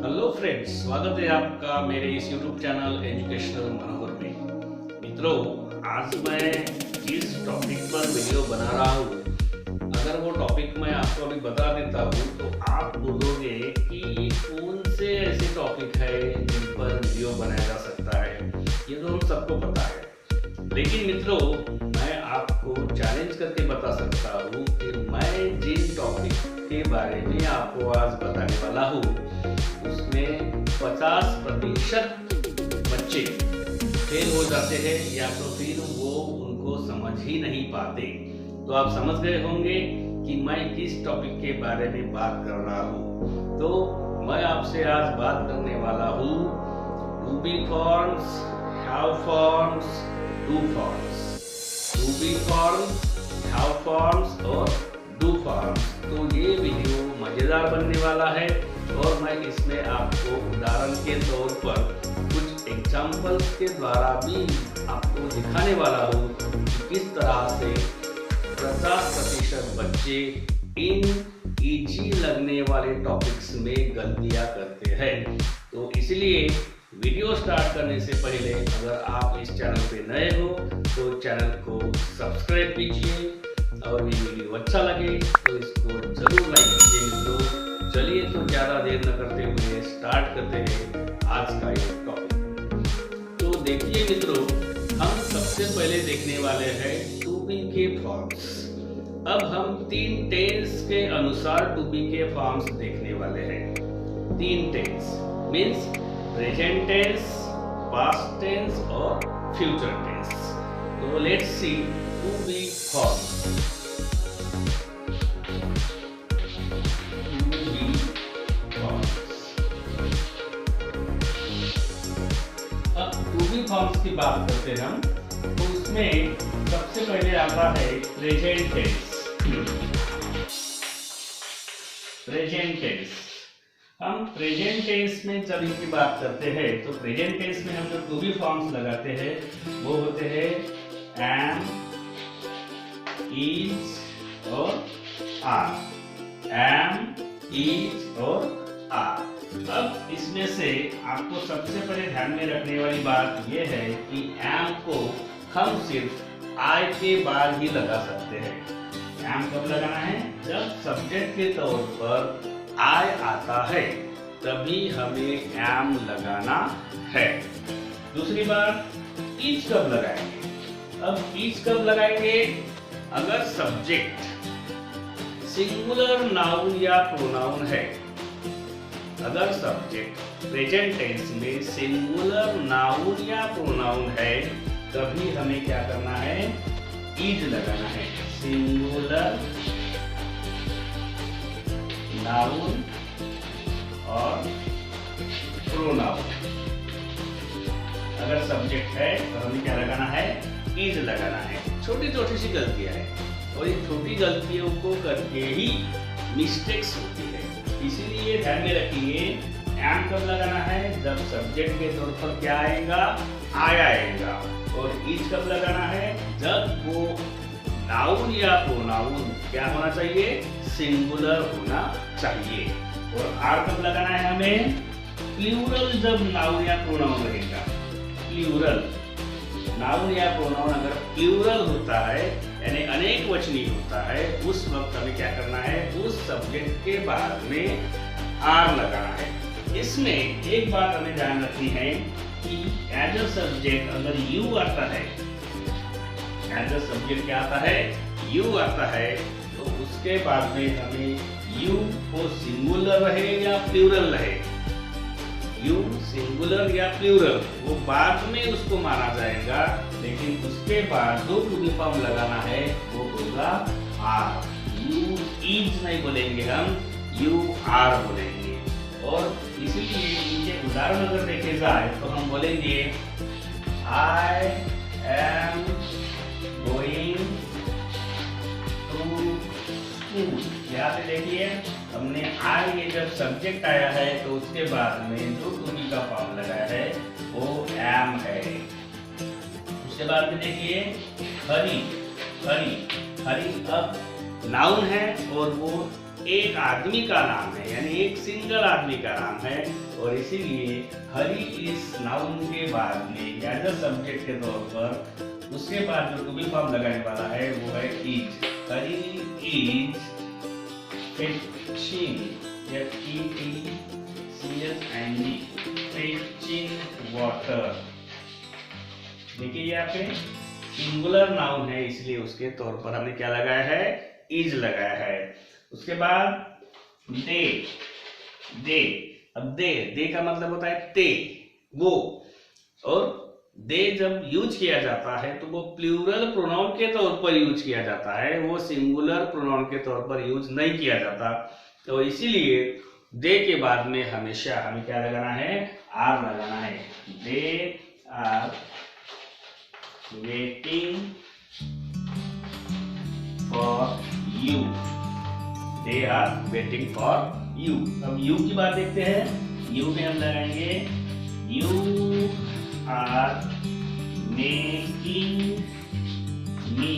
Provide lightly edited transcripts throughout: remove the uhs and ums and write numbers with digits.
Hello friends, स्वागत है आपका मेरे इस यूट्यूब चैनल एजुकेशनल मनोहर में। मित्रों, आज मैं जिस टॉपिक पर वीडियो बना रहा हूँ, अगर वो टॉपिक मैं आपको अभी बता देता हूँ तो आप बोलोगे कि ये कौन से ऐसे टॉपिक है जिन पर वीडियो बनाया जा सकता है। ये तो हम सबको पता है, लेकिन मित्रों मैं आपको चैलेंज करके बता सकता हूँ कि मैं जिन टॉपिक के बारे में आपको आज बताने वाला हूँ उसमें 50% बच्चे फेल हो जाते हैं या तो फिर वो उनको समझ ही नहीं पाते। तो आप समझ गए होंगे कि मैं किस टॉपिक के बारे में बात कर रहा हूँ। तो मैं आपसे आज बात करने वाला हूँ to be forms, have forms, do forms. To be forms, have forms और डू फॉर्म्स। तो ये वीडियो मजेदार बनने वाला है और मैं इसमें आपको उदाहरण के तौर पर कुछ एग्जाम्पल्स के द्वारा भी आपको दिखाने वाला हूँ कि किस तरह से 50% बच्चे इन इजी लगने वाले टॉपिक्स में गलतियाँ करते हैं। तो इसलिए वीडियो स्टार्ट करने से पहले अगर आप इस चैनल पे नए हो तो चैनल को सब्सक्राइब कीजिए और ये वीडियो अच्छा लगे तो इसको जरूर लाइक कीजिए। मित्रों, चलिए तो ज़्यादा देर न करते हुए स्टार्ट करते हैं आज का ये टॉपिक। तो देखिए मित्रों, हम सबसे पहले देखने वाले हैं टू बी के फॉर्म्स। अब हम 3 टेंस के अनुसार टू बी के फॉर्म्स देखने वाले हैं। 3 tense means present tense, past tense और फ्यूचर टेंस। तो let's see to be forms. Forms की बात करते हैं हम, तो उसमें सबसे पहले आता है प्रेजेंट टेंस। प्रेजेंट टेंस, हम प्रेजेंट टेंस में जब इनकी बात करते हैं तो प्रेजेंट टेंस में हम जो टू बी फॉर्म्स लगाते हैं वो होते हैं एम, इज और आर। एम, इज और आर। अब इसमें से आपको सबसे पहले ध्यान में रखने वाली बात यह है कि एम को हम सिर्फ आई के बाद ही लगा सकते हैं। एम कब लगाना है? जब सब्जेक्ट के तौर पर आई आता है तभी हमें एम लगाना है। दूसरी बात, इज कब लगाएंगे? अब इज कब लगाएंगे? अगर सब्जेक्ट सिंगुलर नाउन या प्रोनाउन है। अगर सब्जेक्ट प्रेजेंट टेंस में सिंगुलर नाउन या प्रोनाउन है तभी हमें क्या करना है? इज लगाना है। सिंगुलर नाउन और प्रोनाउन अगर सब्जेक्ट है तो हमें क्या लगाना है? इज लगाना है। छोटी छोटी सी गलतियां हैं और इन छोटी गलतियों को करके ही मिस्टेक्स होती है, इसीलिए ध्यान में रखिए एम कब लगाना है? जब सब्जेक्ट के तौर पर क्या आएगा? आई आएगा। और इज कब लगाना है? जब वो नाउन या प्रोनाउन क्या होना चाहिए? सिंगुलर होना चाहिए। और आर कब लगाना है हमें? प्लूरल जब नाउन या प्रोनाउन रहेगा। प्लूरल नाउन या प्रोनाउन अगर प्लूरल होता है यानी अनेक वचनी होता है उस वक्त हमें क्या करना है? उस सब्जेक्ट के बाद में आर लगाना है। इसमें एक बात हमें ध्यान रखनी है कि एज अ सब्जेक्ट अगर यू आता है, एज अ सब्जेक्ट क्या आता है? यू आता है, तो उसके बाद में हमें यू को सिंगुलर रहे या प्लूरल रहे, यू सिंगुलर या प्लूरल वो बाद में उसको माना जाएगा, लेकिन उसके बाद जो टू बी फॉर्म लगाना है वो होगा आर। यू इज नहीं बोलेंगे, हम यू आर बोलेंगे। और इसीलिए नीचे उदाहरण अगर देखे जाए तो हम बोलेंगे I am going to school. यहाँ पे देखिए हमने आई ये जब सब्जेक्ट आया है तो उसके बाद में जो टू बी का फॉर्म लगाया है वो एम है। उसके बाद में देखिए हरी, हरी, हरी अब नाउन है और वो एक आदमी का नाम है, यानी एक सिंगल आदमी का नाम है, और इसीलिए हरी इस नाउन के बाद में एज अ सब्जेक्ट के तौर पर उसके बाद जो टू बी फॉर्म लगाने वाला है वो है is. Hari is fetching, fetching water. देखिए यहाँ पे सिंगुलर नाउन है, इसलिए उसके तौर पर हमने क्या लगाया है, इज लगाया है। उसके बाद दे, दे, अब दे का मतलब होता है ते, वो, और दे जब यूज किया जाता है तो वो प्लूरल प्रोनाउन के तौर पर यूज किया जाता है, वो सिंगुलर प्रोनाउन के तौर पर यूज नहीं किया जाता। तो इसीलिए दे के बाद में हमेशा हमें क्या लगाना है, आर लगाना है। They are waiting for you, they are waiting for you. अब यू की बात देखते हैं। यू में हम लगाएंगे you are making me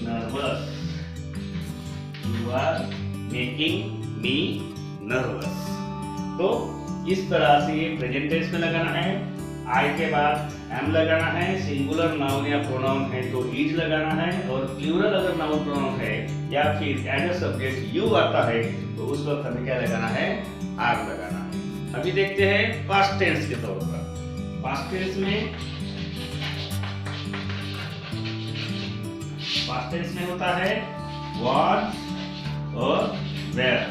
nervous, you are making me nervous. तो इस तरह से ये प्रेजेंट टेंस में लगाना है। आई के बाद एम लगाना है, सिंगुलर नाउन या प्रोनाउन है तो इज लगाना है, और प्लूरल अगर नाउन प्रोनाउन है या फिर एज अ सब्जेक्ट यू आता है तो उस वक्त हमें क्या लगाना है, आर लगाना है। अभी देखते हैं पास्ट टेंस के तौर पर। पास्ट टेंस में होता है was और were।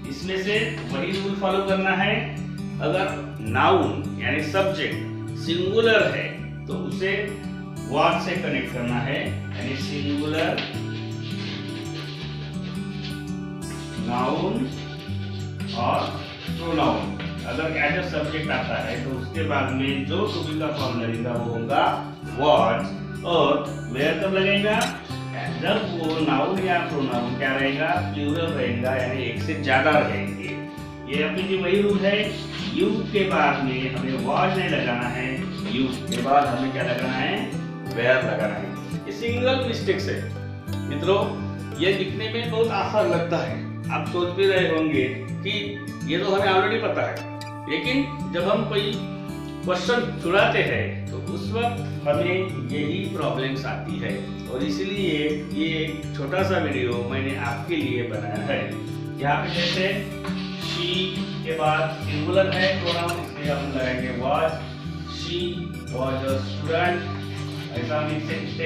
इसमें से वही रूल फॉलो करना है। अगर नाउन यानी सब्जेक्ट सिंगुलर है तो उसे was से कनेक्ट करना है, यानी सिंगुलर नाउन और प्रोनाउन। अगर एज अ सब्जेक्ट आता है तो उसके बाद में जो टू बी का फॉर्म लगेगा वो होगा was, और where कब लगेगा, जब वो नाउन या प्रोनाउन क्या रहेगा, प्लूरल रहेगा, यानी एक से ज्यादा रहेंगे। ये अपनी जी वही रूल है। यू के बाद में हमें was नहीं लगाना है, यू के बाद हमें क्या लगाना है, where लगाना है। ये सिंगल मिस्टेक्स है मित्रों, ये दिखने में बहुत आसान लगता है। आप सोच भी रहे होंगे कि ये तो हमें ऑलरेडी पता है, लेकिन जब हम कोई क्वेश्चन छुड़ाते हैं तो उस वक्त हमें यही प्रॉब्लम्स आती है, और इसलिए ये एक छोटा सा वीडियो मैंने आपके लिए बनाया है। यहाँ पे जैसे शी के बाद सिंगुलर है प्रोनाउन, इसलिए हम लगाएंगे was, she was a student, ऐसा हम लिख सकते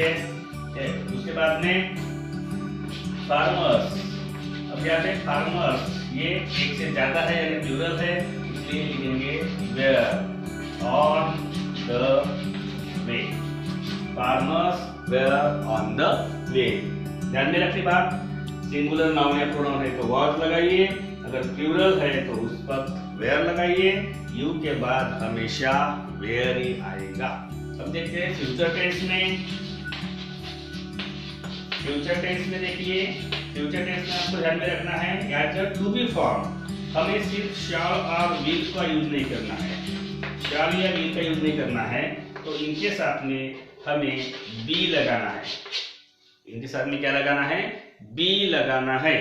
हैं। उसके बाद में farmers, अब यहाँ पे farmers ये एक से ज्यादा है यानी प्लूरल है, इसलिए लिखेंगे were on the way, farmers were on the way। ध्यान में रखनी बात, सिंगुलर नाउन या प्रोनाउन है तो was लगाइए, अगर प्लूरल है तो उस पर where लगाइए। यू के बाद हमेशा where ही आएगा। अब देखते हैं फ्यूचर टेंस में। फ्यूचर टेंस में देखिए, फ्यूचर टेंस में आपको ध्यान में रखना है as a to be form हमें सिर्फ शैल और विल का यूज नहीं करना है, शैल या विल का यूज नहीं करना है, तो इनके साथ में हमें बी लगाना है। इनके साथ में क्या लगाना है, बी लगाना है।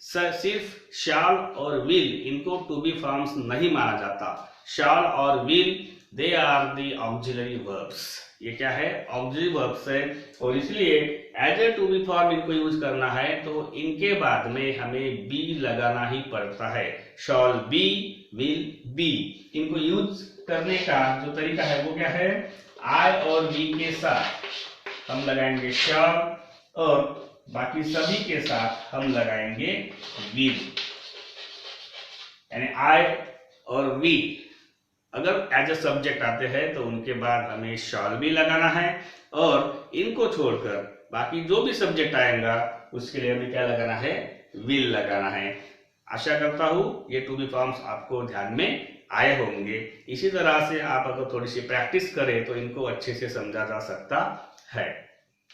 सिर्फ शैल और विल, इनको टू बी फॉर्म्स नहीं माना जाता। शैल और will they are the auxiliary verbs, ये क्या है, ऑक्सिलरी वर्ब्स है, और इसलिए as a to be form इनको यूज करना है तो इनके बाद में हमें बी लगाना ही पड़ता है। Shall be, will be. इनको यूज करने का जो तरीका है वो क्या है, आई और बी के साथ हम लगाएंगे शैल, और बाकी सभी के साथ हम लगाएंगे विल, यानी आई और वी। अगर एज अ सब्जेक्ट आते हैं तो उनके बाद हमें शैल भी लगाना है, और इनको छोड़कर बाकी जो भी सब्जेक्ट आएगा उसके लिए हमें क्या लगाना है, विल लगाना है। आशा करता हूं ये टू बी फॉर्म्स आपको ध्यान में आए होंगे। इसी तरह से आप अगर थोड़ी सी प्रैक्टिस करें तो इनको अच्छे से समझा जा सकता है।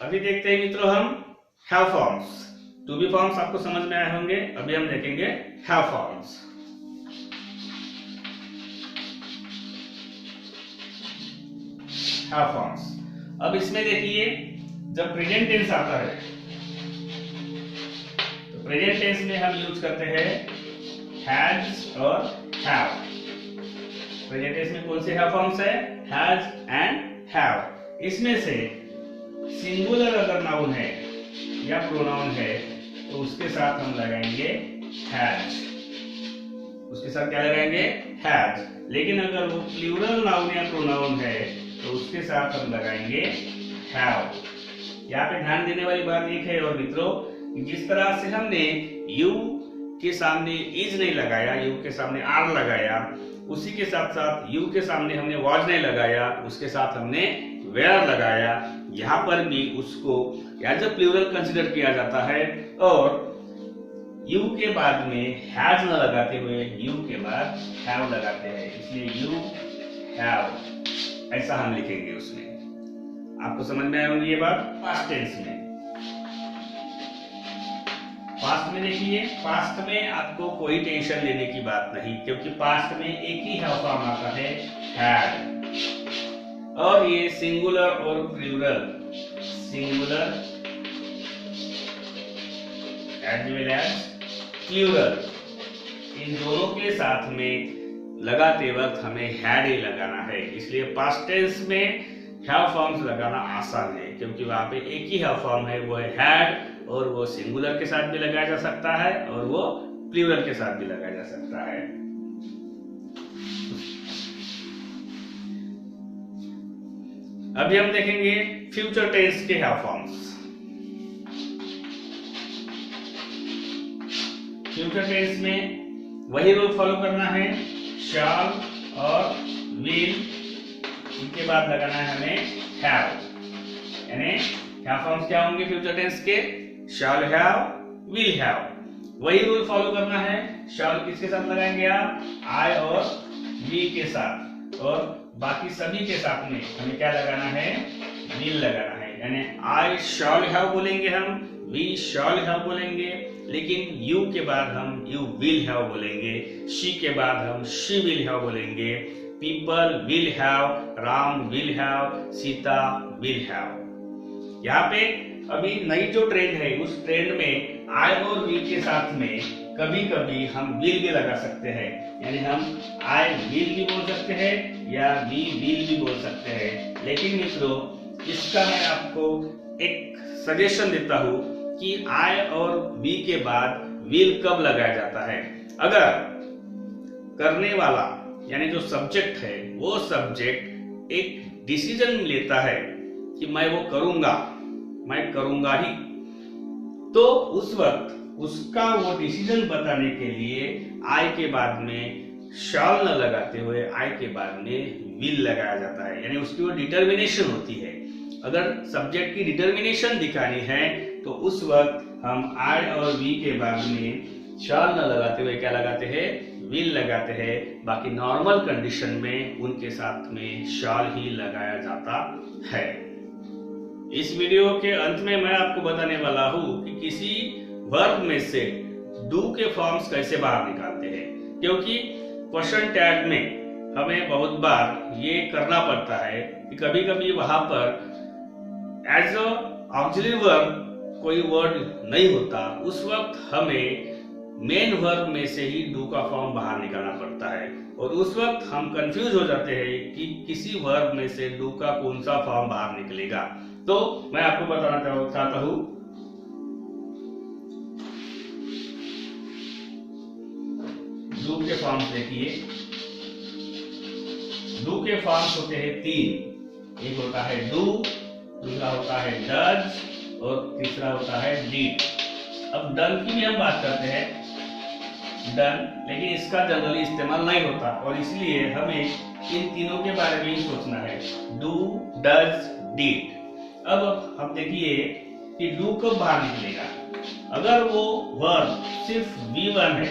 अभी देखते हैं मित्रों हम have forms. To be forms आपको समझ में आए होंगे, अभी हम देखेंगे हैव फॉर्म्स। हैव फॉर्म्स, अब इसमें देखिए जब प्रेजेंट टेंस आता है तो प्रेजेंट टेंस में हम यूज करते हैं हैज और हैव। प्रेजेंट टेंस में कौन से हैव फॉर्म्स है? Has and have. इसमें से सिंगुलर अगर नाउन है या प्रोनाउन है तो उसके साथ हम लगाएंगे हैज। उसके साथ क्या लगाएंगे? हैज। लेकिन अगर वो प्लूरल नाउन या प्रोनाउन है तो उसके साथ हम लगाएंगे हैव। यहाँ पे ध्यान देने वाली बात एक है और मित्रों, जिस तरह से हमने यू के सामने इज नहीं लगाया, यू के सामने आर लगाया, उसी के साथ साथ यू के सामने हमने वॉज नहीं लगाया, उसके साथ हमने वेयर लगाया। यहाँ पर भी उसको एज अ प्लूरल कंसिडर किया जाता है और यू के बाद में हैज न लगाते हुए यू के बाद हैव लगाते हैं, इसलिए यू हैव ऐसा हम लिखेंगे उसमें। आपको समझ में आया होगी ये बात? पास्ट टेंस में। पास्ट में देखिए, पास्ट में आपको कोई टेंशन लेने की बात नहीं, क्योंकि पास्ट में एक ही हैव फॉर्म आता है, हैड। और ये सिंगुलर और plural, singular as well as plural, इन दोनों के साथ में लगाते वक्त हमें हैड ही लगाना है। इसलिए पास्ट टेंस में हैव फॉर्म्स लगाना आसान है, क्योंकि वहां पे एक ही हैव फॉर्म है, वो है हैड, और वो सिंगुलर के साथ भी लगाया जा सकता है और वो प्लूरल के साथ भी लगाया जा सकता है। अभी हम देखेंगे फ्यूचर टेंस के हैव फॉर्म्स। फ्यूचर टेंस में वही रूल फॉलो करना है, शैल और विल, इनके बाद लगाना है हमें हैव। यानी हैव फॉर्म्स क्या होंगे फ्यूचर टेंस के? Shall have, will have. वही रूल फॉलो करना है। शैल किसके साथ लगाएंगे आप? आई और वी के साथ, और बाकी सभी के साथ में हमें क्या लगाना है? विल लगाना है। यानी आई शैल हैव बोलेंगे हम, वी शैल हैव बोलेंगे, लेकिन यू के बाद हम यू विल हैव बोलेंगे, शी के बाद हम शी विल हैव बोलेंगे, people will have, Ram will have, Sita will have. यहाँ पे अभी नई जो ट्रेंड है, उस ट्रेंड में आई और वी के साथ में कभी कभी हम विल भी लगा सकते हैं। यानी हम आई विल भी बोल सकते हैं या वी विल भी बोल सकते हैं। लेकिन मित्रों, इसका मैं आपको एक सजेशन देता हूं कि आई और वी के बाद विल कब लगाया जाता है। अगर करने वाला यानी जो सब्जेक्ट है, वो सब्जेक्ट एक डिसीजन लेता है कि मैं वो करूंगा, मैं करूंगा ही, तो उस वक्त उसका वो डिसीजन बताने के लिए आई के बाद में शैल न लगाते हुए आई के बाद में विल लगाया जाता है। यानी उसकी वो डिटर्मिनेशन होती है। अगर सब्जेक्ट की डिटर्मिनेशन दिखानी है तो उस वक्त हम आई और वी के बाद में शैल न लगाते हुए क्या लगाते हैं? विल लगाते हैं। बाकी नॉर्मल कंडीशन में उनके साथ में शैल ही लगाया जाता है। इस वीडियो के अंत में मैं आपको बताने वाला हूं कि किसी वर्ब में से डू के फॉर्म्स कैसे बाहर निकालते हैं, क्योंकि क्वेश्चन टैग में हमें बहुत बार ये करना पड़ता है कि कभी कभी वहां पर एज अ ऑक्सिलरी वर्ब कोई वर्ड नहीं होता, उस वक्त हमें मेन वर्ब में से ही डू का फॉर्म बाहर निकालना पड़ता है, और उस वक्त हम कंफ्यूज हो जाते हैं कि किसी वर्ब में से डू का कौन सा फॉर्म बाहर निकलेगा। तो मैं आपको बताना चाहता हूं, डू के फॉर्म्स देखिए। डू के फॉर्म्स होते हैं तीन। एक होता है डू, दूसरा होता है डज और तीसरा होता है डीड। अब डन की भी हम बात करते हैं, डन, लेकिन इसका जनरली इस्तेमाल नहीं होता और इसलिए हमें इन तीनों के बारे में ही सोचना है, डू, डज, डीड। अब हम देखिए कि डू कब बाहर निकलेगा। अगर वो वर्ब सिर्फ V1 है,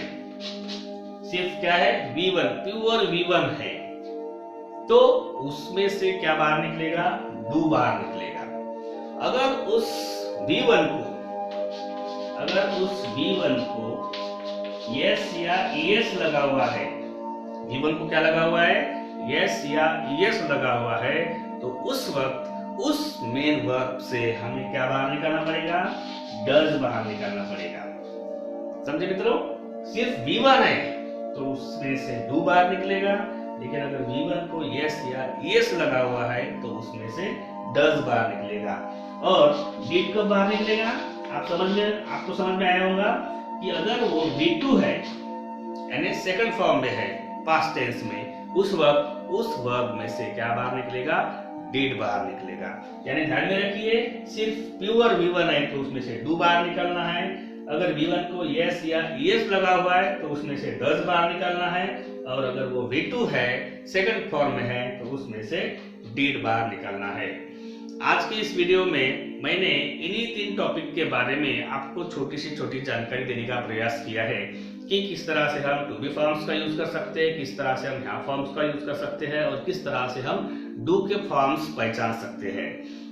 सिर्फ क्या है? V1, प्योर V1 है, तो उसमें से क्या बाहर निकलेगा? डू बाहर निकलेगा। अगर उस V1 को यस या ईएस लगा हुआ है, V1 को क्या लगा हुआ है? यस या ईएस लगा हुआ है, तो उस वक्त उस मेन वर्ब से हमें क्या बाहर निकालना पड़ेगा? डज बाहर निकालना पड़ेगा। समझे मित्रों? सिर्फ V1 है तो उसमें से डू बाहर निकलेगा, लेकिन अगर V1 को यस या यस लगा हुआ है तो उसमें से डज बाहर निकलेगा। और डिड कब बाहर निकलेगा? आपको समझ में आया होगा कि अगर वो D2 है यानी सेकंड फॉर्म में है पास्ट टेंस में, उस वर्ब में से क्या बाहर निकलेगा? डिड बाहर निकलेगा। यानी ध्यान में रखिए, सिर्फ प्योर V1 है तो उसमें से डू बाहर निकलना है, अगर V1 को यस या यस लगा हुआ है तो उसमें से डज बाहर निकलना है, और अगर वो V2 है सेकंड फॉर्म में है तो उसमें से डिड बाहर निकलना है। आज की इस वीडियो में मैंने इन्हीं 3 टॉपिक के बारे में आपको छोटी से छोटी जानकारी देने का प्रयास किया है कि किस तरह से हम टू बी फॉर्म्स का यूज कर सकते हैं, किस तरह से हम हैव फॉर्म्स का यूज कर सकते हैं, और किस तरह से हम डू के फॉर्म्स पहचान सकते हैं।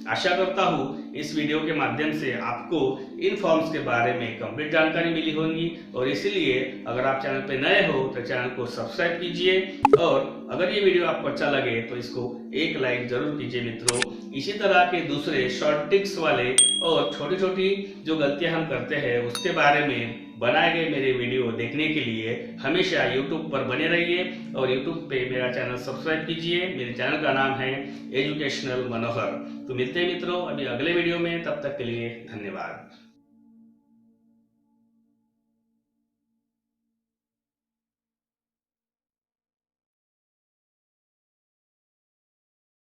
आशा करता हूँ इस वीडियो के माध्यम से आपको इन फॉर्म्स के बारे में कंप्लीट जानकारी मिली होगी, और इसीलिए अगर आप चैनल पे नए हो तो चैनल को सब्सक्राइब कीजिए, और अगर ये वीडियो आपको अच्छा लगे तो इसको एक लाइक जरूर कीजिए मित्रों। इसी तरह के दूसरे शॉर्ट टिप्स वाले और छोटी छोटी जो गलतियां हम करते हैं उसके बारे में बनाए गए मेरे वीडियो देखने के लिए हमेशा YouTube पर बने रहिए, और YouTube पे मेरा चैनल सब्सक्राइब कीजिए। मेरे चैनल का नाम है एजुकेशनल मनोहर। तो मिलते हैं मित्रों अभी अगले वीडियो में, तब तक के लिए धन्यवाद।